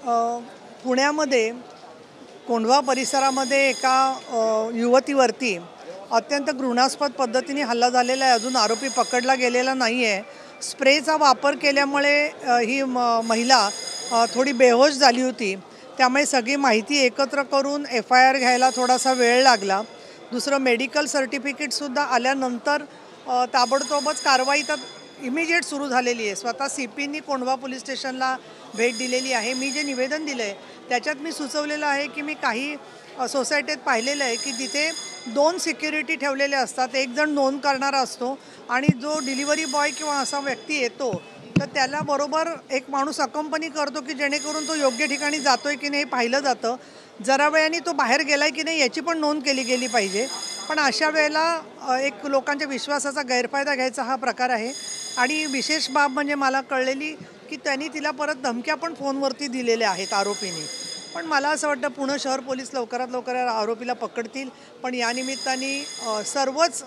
पुण्यामध्ये कोंढवा परिसरामध्ये एका युवतीवरती अत्यंत घृणास्पद पद्धतीने हल्ला झालेला आहे. अजून आरोपी पकडला गेलेला नाही आहे. स्प्रेचा वापर केल्यामुळे ही महिला थोडी बेहोश झाली होती. त्यामुळे सगळी माहिती एकत्र करून FIR घ्यायला थोडासा वेळ लागला. दुसरं मेडिकल सर्टिफिकेटसुद्धा आल्यानंतर ताबडतोबच कारवाई तर इमिजिएट सुरू झालेली आहे. स्वतः CPनी कोंढवा पोलीस स्टेशनला भेट दिलेली आहे. मी जे निवेदन दिलं आहे त्याच्यात मी सुचवलेलं आहे की मी काही सोसायटीत पाहिलेलं आहे की तिथे 2 सिक्युरिटी ठेवलेले असतात. एक जण नोंद करणारा असतो आणि जो डिलिव्हरी बॉय किंवा असा व्यक्ती येतो तर त्याला बरोबर एक माणूस अकंपनी करतो की जेणेकरून तो योग्य ठिकाणी जातोय की नाही पाहिलं जातं. जरा वेळाने तो बाहेर गेलाय की नाही याची पण नोंद केली गेली पाहिजे. पण अशा वेळेला एक लोकांच्या विश्वासाचा गैरफायदा घ्यायचा हा प्रकार आहे. आणि विशेष बाब म्हणजे मला कळलेली की त्यांनी तिला परत धमक्या पण फोनवरती दिलेल्या आहेत आरोपींनी. पण मला असं वाटतं पुणे शहर पोलीस लवकरात लवकर आरोपीला पकडतील. पण या निमित्ताने सर्वच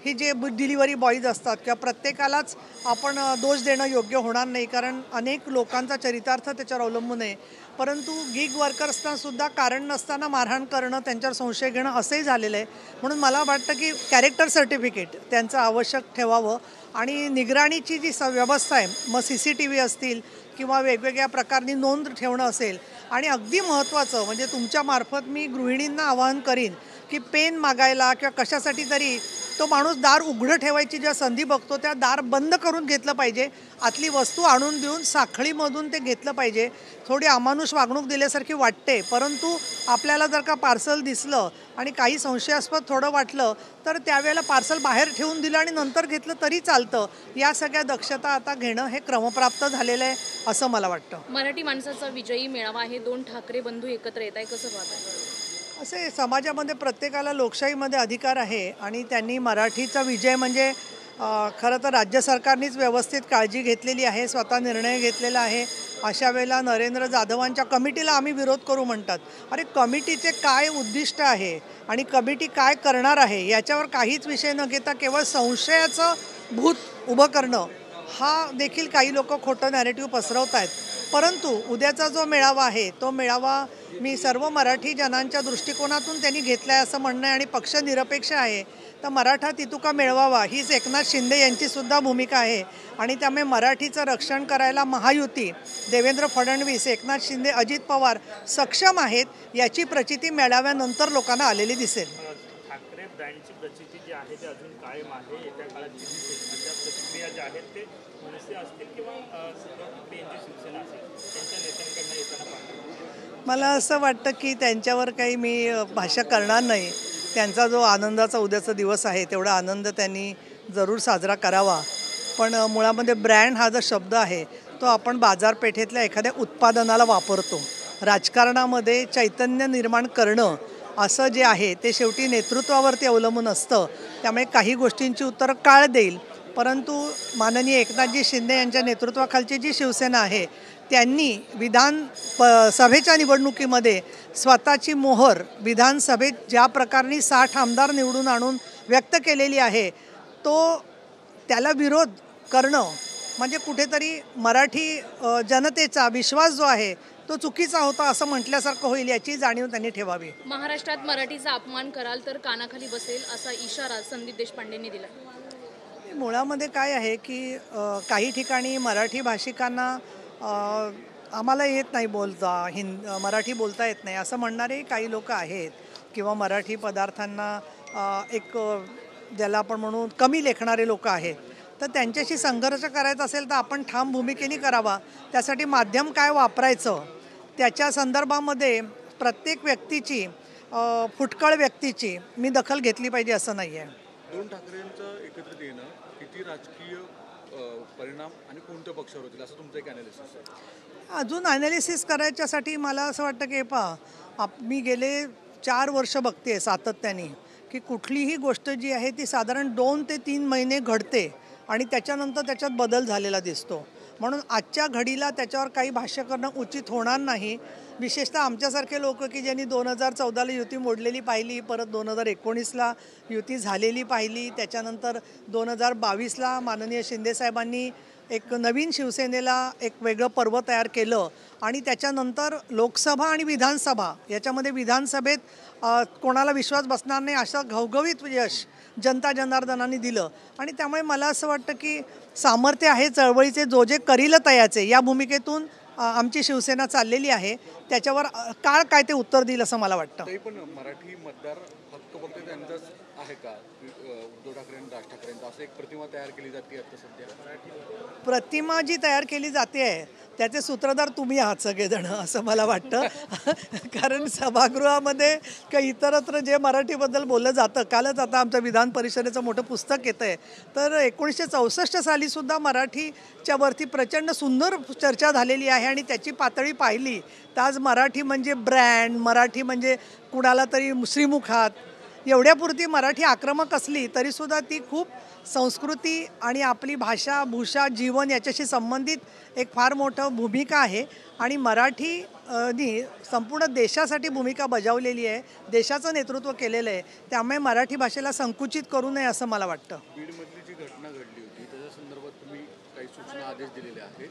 ही जे डिलिव्हरी बॉईज असतात किंवा प्रत्येकालाच आपण दोष देणं योग्य होणार नाही, कारण अनेक लोकांचा चरितार्थ त्याच्यावर अवलंबून आहे. परंतु गिग वर्कर्सनासुद्धा कारण नसताना मारहाण करणं, त्यांच्यावर संशय घेणं असंही झालेलं आहे. म्हणून मला वाटतं की कॅरेक्टर सर्टिफिकेट त्यांचं आवश्यक ठेवावं आणि निगराणीची जी व्यवस्था आहे, मग CCTV असतील किंवा वेगवेगळ्या प्रकारनी नोंद ठेवणं असेल. आणि अगदी महत्त्वाचं म्हणजे तुमच्यामार्फत मी गृहिणींना आवाहन करीन की पेन मागायला किंवा कशासाठी तरी तो माणूस दार उघडं ठेवायची ज्या संधी बघतो त्या दार बंद करून घेतलं पाहिजे. आतली वस्तू आणून देऊन साखळीमधून ते घेतलं पाहिजे. थोडी अमानुष वागणूक दिल्यासारखी वाटते, परंतु आपल्याला जर का पार्सल दिसलं आणि काही संशयास्पद थोडं वाटलं तर त्यावेळेला पार्सल बाहेर ठेवून दिलं आणि नंतर घेतलं तरी चालतं. या सगळ्या दक्षता आता घेणं हे क्रमप्राप्त झालेलं आहे असं मला वाटतं. मराठी माणसाचा विजयी मेळावा आहे. 2 ठाकरे बंधू एकत्र येत आहे, कसं पाहताय? असे समाजामध्ये प्रत्येकाला लोकशाहीमध्ये अधिकार आहे आणि त्यांनी मराठीचा विजय म्हणजे खरं तर राज्य सरकारनेच व्यवस्थित काळजी घेतलेली आहे, स्वतः निर्णय घेतलेला आहे. अशा वेळेला नरेंद्र जाधवांच्या कमिटीला आम्ही विरोध करू म्हणतात. अरे कमिटीचे काय उद्दिष्ट आहे आणि कमिटी काय करणार आहे याच्यावर काहीच विषय न घेता केवळ संशयाचं भूत उभं करणं हा देखील काही लोक खोटं नॅरेटिव्ह पसरवत आहेत. परंतु उद्याचा जो मेळावा आहे तो मेळावा मी सर्व मराठी जनांच्या दृष्टिकोनातून त्यांनी घेतला आहे असं म्हणणं आहे आणि पक्ष निरपेक्ष आहे. तर मराठा तितुका मिळवावा हीच एकनाथ शिंदे यांचीसुद्धा भूमिका आहे. आणि त्यामुळे मराठीचं रक्षण करायला महायुती, देवेंद्र फडणवीस, एकनाथ शिंदे, अजित पवार सक्षम आहेत याची प्रचिती मेळाव्यानंतर लोकांना आलेली दिसेल. ठाकरे ब्रँडची प्रचिती जी आहे ते अजून कायम आहे. येत्या काळात अशा प्रतिक्रिया ज्या आहेत ते मनसे असतील किंवा यांची शिवसेना असेल त्यांच्या नेत्यांकडनं येताना पाहतो. मला असं वाटतं की त्यांच्यावर काही मी भाष्य करणार नाही. त्यांचा जो आनंदाचा उद्याचा दिवस आहे तेवढा आनंद त्यांनी जरूर साजरा करावा. पण मुळामध्ये ब्रँड हा जो शब्द आहे तो आपण बाजारपेठेतल्या एखाद्या उत्पादनाला वापरतो. राजकारणामध्ये चैतन्य निर्माण करणं असं जे आहे ते शेवटी नेतृत्वावरती अवलंबून असतं. त्यामुळे काही गोष्टींची उत्तरं काळ देईल. परंतु माननीय एकनाथजी शिंदे यांच्या नेतृत्वाखालची जी शिवसेना आहे त्यांनी सभेच्या निवडणुकीमध्ये स्वतःची मोहर विधानसभेत ज्या प्रकारे 60 आमदार निवडून आणून व्यक्त केलेली आहे तो त्याला विरोध करणं म्हणजे कुठेतरी मराठी जनतेचा विश्वास जो आहे तो चुकीचा होता असं म्हटल्यासारखं होईल याची जाणीव त्यांनी ठेवावी. महाराष्ट्रात मराठीचा अपमान कराल तर कानाखाली बसेल असा इशारा संदीप देशपांडेंनी दिला. मुळामध्ये काय आहे की काही ठिकाणी मराठी भाषिकांना आम्हाला येत नाही बोलता, मराठी बोलता येत नाही असं म्हणणारे काही लोक आहेत किंवा मराठी पदार्थांना एक ज्याला आपण म्हणू कमी लेखणारे लोक आहेत. तर त्यांच्याशी संघर्ष करायचा असेल तर आपण ठाम भूमिकेने करावा. त्यासाठी माध्यम काय वापरायचं त्याच्या संदर्भामध्ये प्रत्येक व्यक्तीची फुटकळ व्यक्तीची मी दखल घेतली पाहिजे असं नाही आहे. 2 ठाकरेंचं एकत्रित येणं किती राजकीय परिणाम आणि कोणत्या पक्षावर होतील असं तुमचं एक ॲनालिसिस आहे? अजून ॲनालिसिस करायच्यासाठी मला असं वाटतं की मी गेले 4 वर्ष बघते सातत्याने की कुठलीही गोष्ट जी आहे ती साधारण 2 ते 3 महिने घडते आणि त्याच्यानंतर त्याच्यात बदल झालेला दिसतो. म्हणून आजच्या घडीला त्याच्यावर काही भाष्य करणं उचित होणार नाही. विशेषतः आमच्यासारखे लोक की ज्यांनी 2014ला युती मोडलेली पाहिली, परत 2019ला युती झालेली पाहिली, त्याच्यानंतर 2022ला माननीय शिंदेसाहेबांनी एक नवीन शिवसेनेला एक वेगळं पर्व तयार केलं आणि त्याच्यानंतर लोकसभा आणि विधानसभा याच्यामध्ये विधानसभेत कोणाला विश्वास बसणार नाही असं घवघवीत यश जनता जनार्दनाने दिलं आणि त्यामुळे मला असं वाटतं की सामर्थ्य आहे चळवळीचे जो जे करील तयाचे या भूमिकेतून आमची शिवसेना चाललेली आहे. त्याच्यावर काळ काय ते उत्तर देईल असं मला वाटतं. तरी पण मराठी मतदार हक्क फक्त त्यांचाच आहे का? उद्धव ठाकरे आणि राज ठाकरेंचा असं एक प्रतिमा तयार केली जाते आता सध्या. प्रतिमा जी तयार केली जाते आहे त्याचे सूत्रधार तुम्ही आहात सगळेजण असं मला वाटतं. कारण सभागृहामध्ये काही इतरत्र जे मराठीबद्दल बोललं जातं, कालच आता आमच्या विधान परिषदेचं मोठं पुस्तक येतं आहे, तर 1964 सालीसुद्धा मराठीच्या वरती प्रचंड सुंदर चर्चा झालेली आहे आणि त्याची पातळी पाहिली तर आज मराठी म्हणजे ब्रँड, मराठी म्हणजे कुणाला तरी श्रीमुखात एवढ्यापुरती मराठी आक्रमक असली तरीसुद्धा ती खूप संस्कृती आणि आपली भाषा भूषा जीवन याच्याशी संबंधित एक फार मोठं भूमिका आहे आणि मराठीनी संपूर्ण देशासाठी भूमिका बजावलेली आहे, देशाचं नेतृत्व केलेलं आहे. त्यामुळे मराठी भाषेला संकुचित करू नये असं मला वाटतं. बीडमधली जी घटना घडली होती त्याच्या संदर्भात तुम्ही काही सूचना आदेश दिलेले आहेत.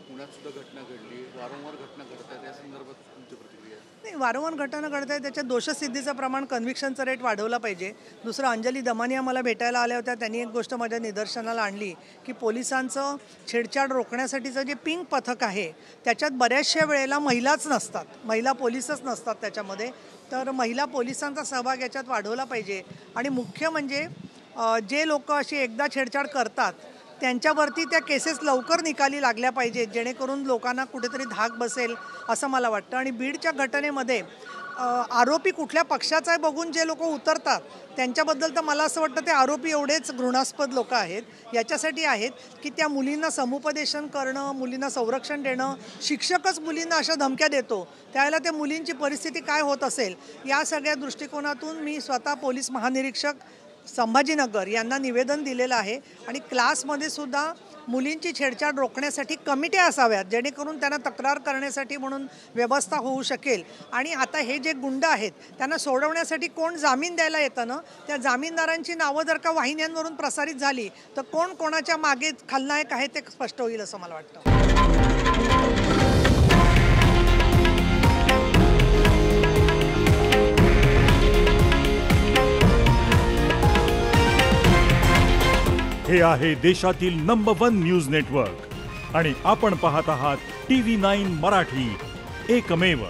पुण्यात सुद्धा घटना घडली, वारंवार घटना घडतात, या संदर्भात तुमची प्रतिक्रिया? नाही, वारंवार घटना घडत आहे त्याच्यात दोषसिद्धीचं प्रमाण कन्व्हिक्शनचं रेट वाढवला पाहिजे. दुसरं, अंजली दमानिया मला भेटायला आल्या होत्या, त्यांनी एक गोष्ट माझ्या निदर्शनाला आणली की पोलिसांचं छेडछाड रोखण्यासाठीचं जे पिंक पथक आहे त्याच्यात बऱ्याचशा वेळेला महिलाच नसतात, महिला पोलिसच नसतात त्याच्यामध्ये. तर महिला पोलिसांचा सहभाग याच्यात वाढवला पाहिजे आणि मुख्य म्हणजे जे लोक अशी एकदा छेडछाड करतात त्यांच्यावरती त्या केसेस लवकर निकाली लागल्या पाहिजेत जेणेकरून लोकांना कुठेतरी धाक बसेल असं मला वाटतं. आणि बीडच्या घटनेमध्ये आरोपी कुठल्या पक्षाचा आहे बघून जे लोक उतरतात त्यांच्याबद्दल तर मला असं वाटतं ते आरोपी एवढेच घृणास्पद लोक आहेत. याच्यासाठी आहेत की त्या मुलींना समुपदेशन करणं, मुलींना संरक्षण देणं, शिक्षकच मुलींना अशा धमक्या देतो त्यावेळेला त्या मुलींची परिस्थिती काय होत असेल या सगळ्या दृष्टिकोनातून मी स्वतः पोलीस महानिरीक्षक संभाजीनगर यांना निवेदन दिलेलं आहे आणि क्लासमध्ये सुद्धा मुलींची छेडछाड रोखण्यासाठी कमिट्या असाव्यात जेणेकरून त्यांना तक्रार करण्यासाठी म्हणून व्यवस्था होऊ शकेल. आणि आता हे जे गुंड आहेत त्यांना सोडवण्यासाठी कोण जामीन द्यायला येतं ना, त्या जामीनदारांची नावं जर का वाहिन्यांवरून प्रसारित झाली तर कोण कोणाच्या मागे खलनायक आहे ते स्पष्ट होईल असं मला वाटतं. हे आहे देशातील नंबर 1 न्यूज नेटवर्क आणि आपण पाहत आहात TV9 मराठी, एकमेव.